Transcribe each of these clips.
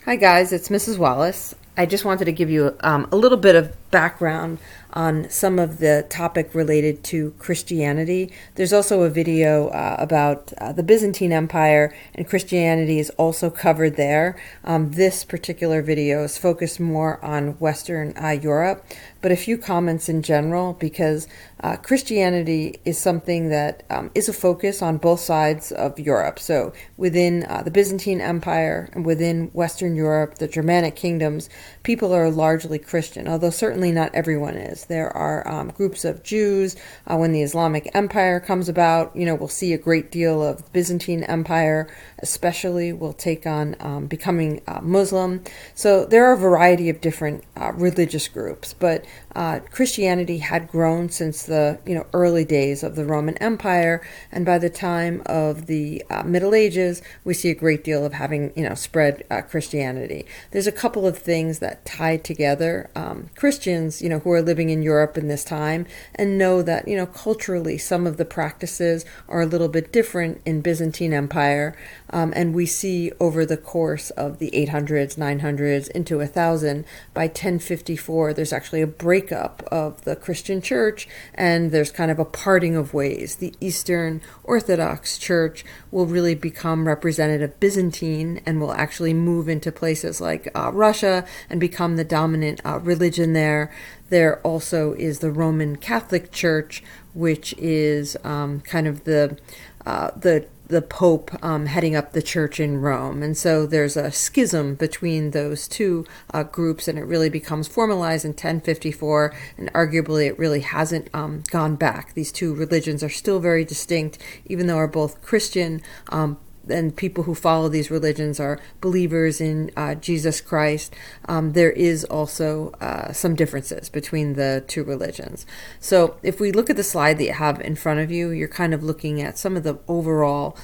Hi guys, it's Mrs. Wallace. I just wanted to give you a little bit of background on some of the topic related to Christianity. There's also a video about the Byzantine Empire, and Christianity is also covered there. This particular video is focused more on Western Europe, but a few comments in general because Christianity is something that is a focus on both sides of Europe. So within the Byzantine Empire and within Western Europe, the Germanic kingdoms, people are largely Christian, although certainly not everyone is. There are groups of Jews. When the Islamic Empire comes about, we'll see a great deal of Byzantine Empire, especially, will take on becoming Muslim. So there are a variety of different religious groups, but Christianity had grown since the early days of the Roman Empire, and by the time of the Middle Ages, we see a great deal of having spread Christianity. There's a couple of things that tie together Christians who are living in Europe in this time and know that culturally some of the practices are a little bit different in Byzantine Empire, and we see over the course of the 800s, 900s into 1000, by 1054 there's actually a breakup of the Christian church, and there's kind of a parting of ways. The Eastern Orthodox Church will really become representative Byzantine and will actually move into places like Russia and become the dominant religion there. There also is the Roman Catholic Church, which is kind of the Pope heading up the church in Rome. And so there's a schism between those two groups, and it really becomes formalized in 1054, and arguably it really hasn't gone back. These two religions are still very distinct, even though are both Christian. And people who follow these religions are believers in Jesus Christ. There is also some differences between the two religions. So if we look at the slide that you have in front of you, you're kind of looking at some of the overall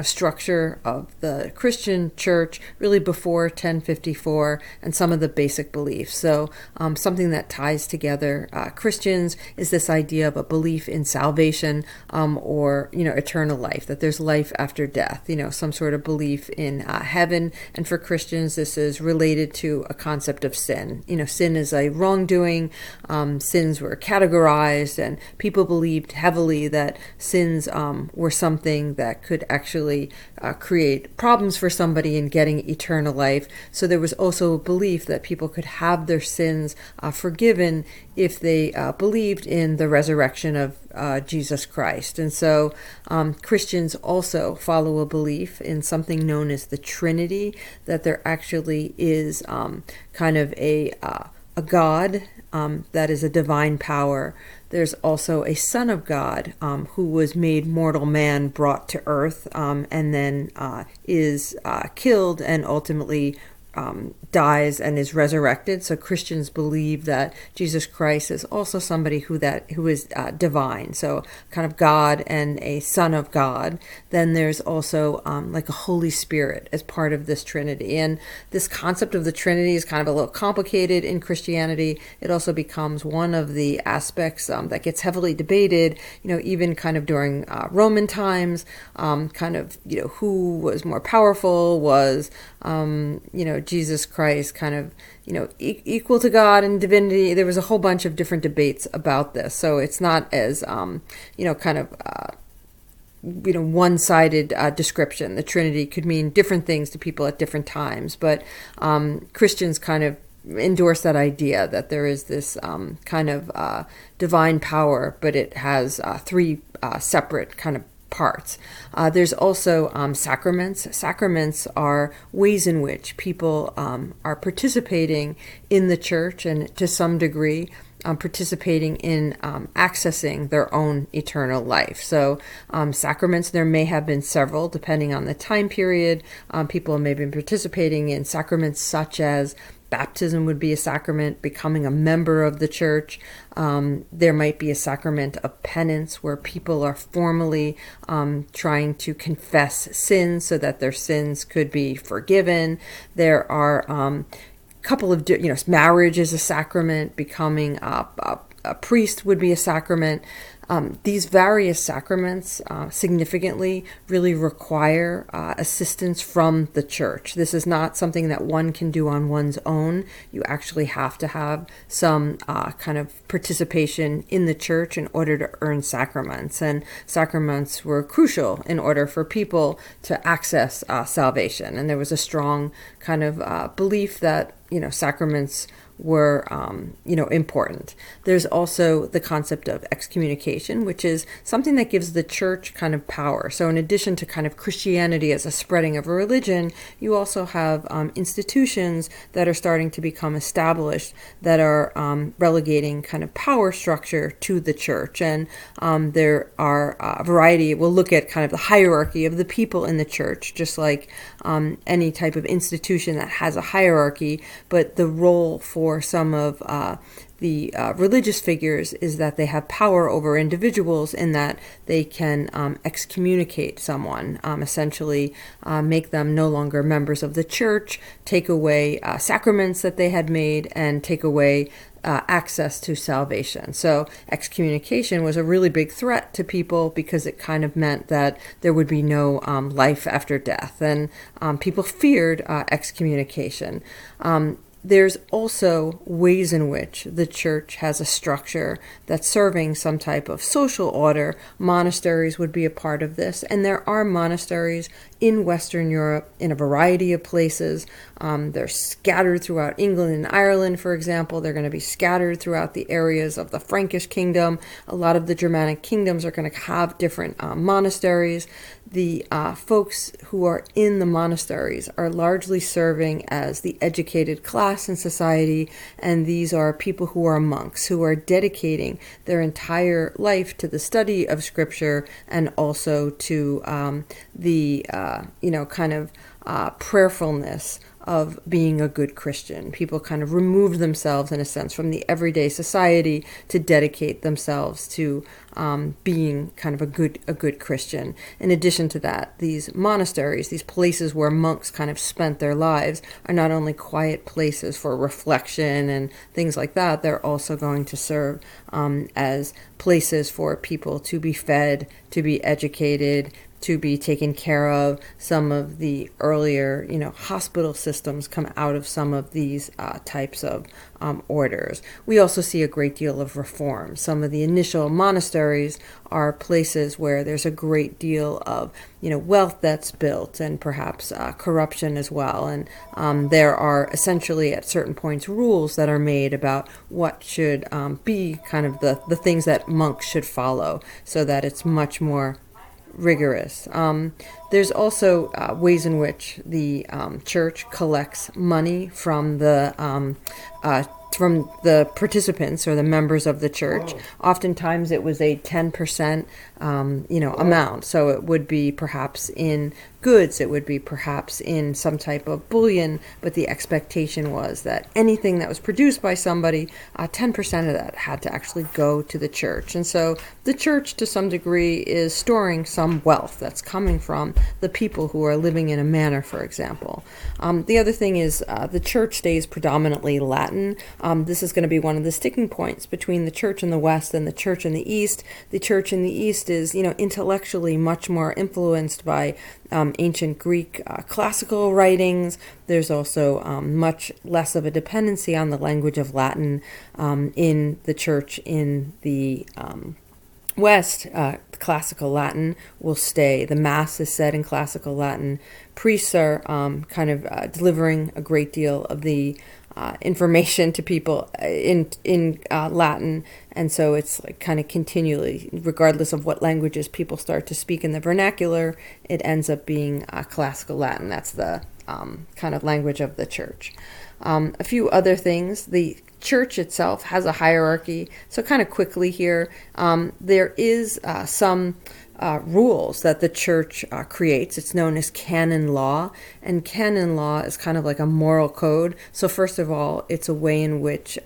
structure of the Christian church really before 1054 and some of the basic beliefs. So something that ties together Christians is this idea of a belief in salvation or eternal life, that there's life after death, some sort of belief in heaven. And for Christians, this is related to a concept of sin. Sin is a wrongdoing. Sins were categorized, and people believed heavily that sins were something that could actually create problems for somebody in getting eternal life. So there was also a belief that people could have their sins forgiven if they believed in the resurrection of Jesus Christ. And so Christians also follow a belief in something known as the Trinity, that there actually is kind of a God that is a divine power. There's also a Son of God who was made mortal man, brought to earth, and then is killed and ultimately dies and is resurrected. So Christians believe that Jesus Christ is also somebody who is divine, so kind of God and a Son of God. Then there's also like a Holy Spirit as part of this Trinity, and this concept of the Trinity is kind of a little complicated in Christianity. It also becomes one of the aspects that gets heavily debated, even kind of during Roman times, kind of who was more powerful. Was Jesus Christ kind of equal to God and divinity? There was a whole bunch of different debates about this, so it's not as kind of one-sided description. The Trinity could mean different things to people at different times, but Christians kind of endorse that idea that there is this kind of divine power, but it has three separate kind of parts. There's also sacraments. Sacraments are ways in which people are participating in the church, and to some degree participating in accessing their own eternal life. So sacraments, there may have been several depending on the time period. People may have been participating in sacraments such as baptism would be a sacrament, becoming a member of the church. There might be a sacrament of penance where people are formally trying to confess sins so that their sins could be forgiven. There are couple of marriage is a sacrament, becoming a priest would be a sacrament. These various sacraments significantly really require assistance from the church. This is not something that one can do on one's own. You actually have to have some kind of participation in the church in order to earn sacraments. And sacraments were crucial in order for people to access salvation. And there was a strong kind of belief that, sacraments were, important. There's also the concept of excommunication, which is something that gives the church kind of power. So in addition to kind of Christianity as a spreading of a religion, you also have institutions that are starting to become established that are relegating kind of power structure to the church. And there are a variety. We'll look at kind of the hierarchy of the people in the church, just like any type of institution that has a hierarchy, but the role for some of the religious figures is that they have power over individuals in that they can excommunicate someone, essentially make them no longer members of the church, take away sacraments that they had made, and take away access to salvation. So excommunication was a really big threat to people because it kind of meant that there would be no life after death, and people feared excommunication. There's also ways in which the church has a structure that's serving some type of social order. Monasteries would be a part of this, and there are monasteries in Western Europe in a variety of places. They're scattered throughout England and Ireland, for example. They're going to be scattered throughout the areas of the Frankish kingdom. A lot of the Germanic kingdoms are going to have different monasteries. The folks who are in the monasteries are largely serving as the educated class in society, and these are people who are monks, who are dedicating their entire life to the study of Scripture and also to the prayerfulness of being a good Christian. People kind of removed themselves, in a sense, from the everyday society to dedicate themselves to being kind of a good Christian. In addition to that, these monasteries, these places where monks kind of spent their lives, are not only quiet places for reflection and things like that, they're also going to serve as places for people to be fed, to be educated, to be taken care of. Some of the earlier, hospital systems come out of some of these types of orders. We also see a great deal of reform. Some of the initial monasteries are places where there's a great deal of, wealth that's built and perhaps corruption as well. And there are essentially at certain points rules that are made about what should be kind of the things that monks should follow, so that it's much more rigorous. There's also ways in which the church collects money from the participants or the members of the church. Oftentimes it was a 10% amount. So it would be perhaps in goods, it would be perhaps in some type of bullion, but the expectation was that anything that was produced by somebody, 10% of that had to actually go to the church. And so the church, to some degree, is storing some wealth that's coming from the people who are living in a manor, for example. The other thing is the church stays predominantly Latin. This is going to be one of the sticking points between the church in the West and the church in the East. The church in the East is, intellectually much more influenced by ancient Greek classical writings. There's also much less of a dependency on the language of Latin in the church in the West. Classical Latin will stay. The Mass is said in classical Latin. Priests are delivering a great deal of the information to people in Latin, and so it's like kind of continually, regardless of what languages people start to speak in the vernacular, it ends up being classical Latin. That's the kind of language of the church. A few other things. The church itself has a hierarchy. So kind of quickly here, there is some rules that the church creates. It's known as canon law, and canon law is kind of like a moral code. So first of all, it's a way in which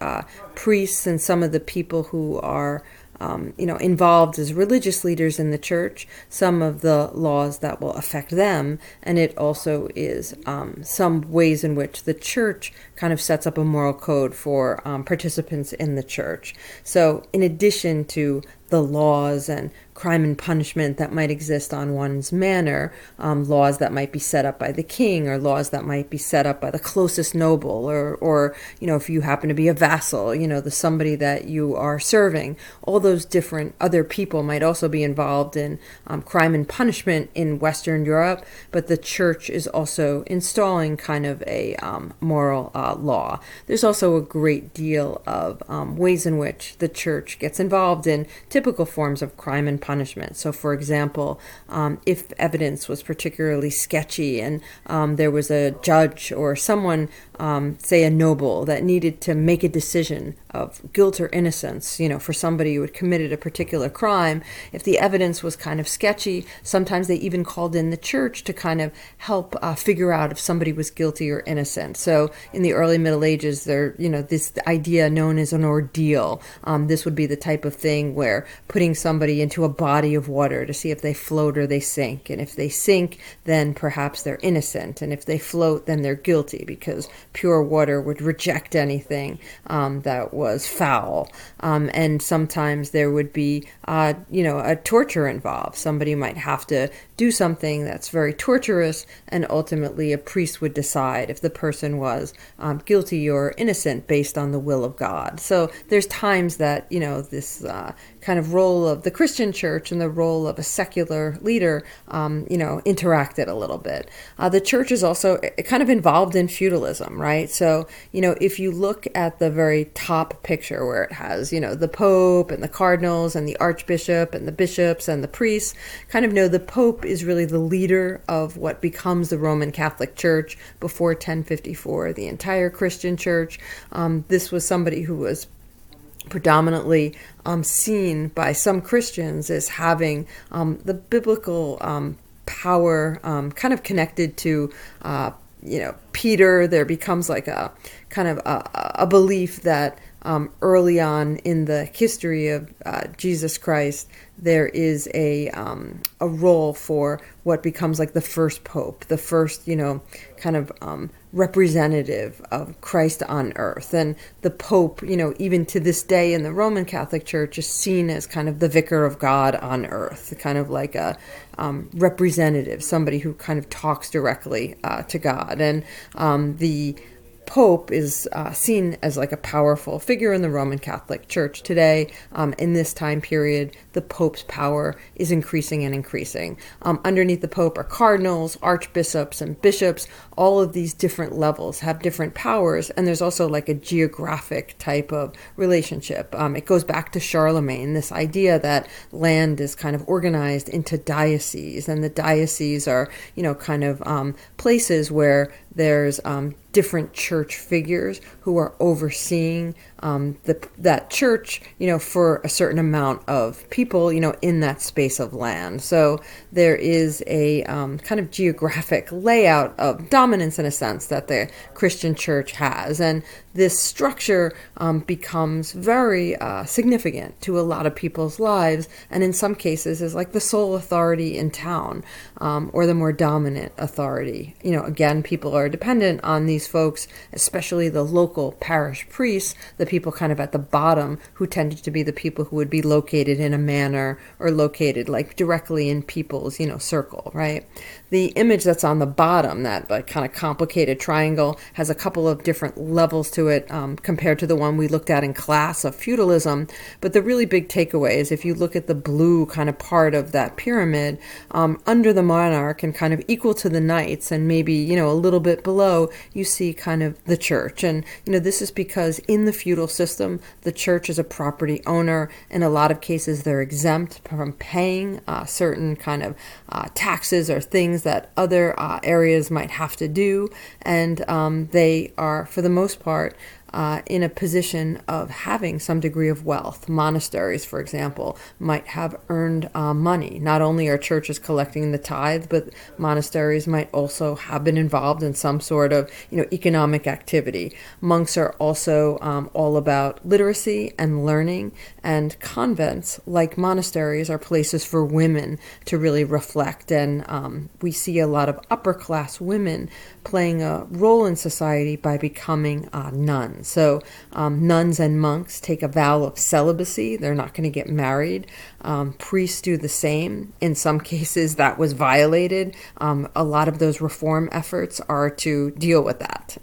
priests and some of the people who are involved as religious leaders in the church, some of the laws that will affect them, and it also is some ways in which the church kind of sets up a moral code for participants in the church. So in addition to the laws and crime and punishment that might exist on one's manor, laws that might be set up by the king, or laws that might be set up by the closest noble, or if you happen to be a vassal, the somebody that you are serving. All those different other people might also be involved in crime and punishment in Western Europe, but the church is also installing kind of a moral law. There's also a great deal of ways in which the church gets involved in typical forms of crime and punishment. So, for example, if evidence was particularly sketchy and there was a judge or someone, say a noble, that needed to make a decision of guilt or innocence, for somebody who had committed a particular crime, if the evidence was kind of sketchy, sometimes they even called in the church to kind of help figure out if somebody was guilty or innocent. So in the early Middle Ages, this idea known as an ordeal. This would be the type of thing where putting somebody into a body of water to see if they float or they sink. And if they sink, then perhaps they're innocent. And if they float, then they're guilty, because pure water would reject anything that was foul. And sometimes there would be, a torture involved. Somebody might have to do something that's very torturous, and ultimately a priest would decide if the person was guilty or innocent based on the will of God. So there's times that, this kind of role of the Christian church and the role of a secular leader, interacted a little bit. The church is also kind of involved in feudalism, right? So, if you look at the very top picture where it has, the Pope and the cardinals and the archbishop and the bishops and the priests, kind of know the Pope is really the leader of what becomes the Roman Catholic Church before 1054, the entire Christian church. This was somebody who was predominantly seen by some Christians as having the biblical power kind of connected to Peter. There becomes like a kind of a belief that early on in the history of Jesus Christ, there is a role for what becomes like the first pope, the first, kind of representative of Christ on earth. And the Pope, even to this day in the Roman Catholic Church, is seen as kind of the vicar of God on earth, kind of like a representative, somebody who kind of talks directly to God. And the Pope is seen as like a powerful figure in the Roman Catholic Church today. In this time period, the Pope's power is increasing and increasing. Underneath the Pope are cardinals, archbishops, and bishops. All of these different levels have different powers, and there's also like a geographic type of relationship. It goes back to Charlemagne, this idea that land is kind of organized into dioceses, and the dioceses are, kind of places where there's different church figures who are overseeing that church, for a certain amount of people, in that space of land. So there is a kind of geographic layout of dominance, in a sense, that the Christian church has. And this structure becomes very significant to a lot of people's lives, and in some cases is like the sole authority in town, or the more dominant authority. Again, people are dependent on these folks, especially the local parish priests, the people kind of at the bottom, who tended to be the people who would be located in a manor or located like directly in people's, circle, right? The image that's on the bottom, that like kind of complicated triangle, has a couple of different levels to it compared to the one we looked at in class of feudalism. But the really big takeaway is if you look at the blue kind of part of that pyramid, under the monarch and kind of equal to the knights, and maybe, a little bit below, you see kind of the church. And, this is because in the feudal system, the church is a property owner. In a lot of cases, they're exempt from paying certain kind of taxes or things that other areas might have to do. And they are, for the most part, in a position of having some degree of wealth. Monasteries, for example, might have earned money. Not only are churches collecting the tithe, but monasteries might also have been involved in some sort of economic activity. Monks are also all about literacy and learning, and convents, like monasteries, are places for women to really reflect. And we see a lot of upper class women playing a role in society by becoming nuns. So nuns and monks take a vow of celibacy. They're not going to get married. Priests do the same. In some cases, that was violated. A lot of those reform efforts are to deal with that.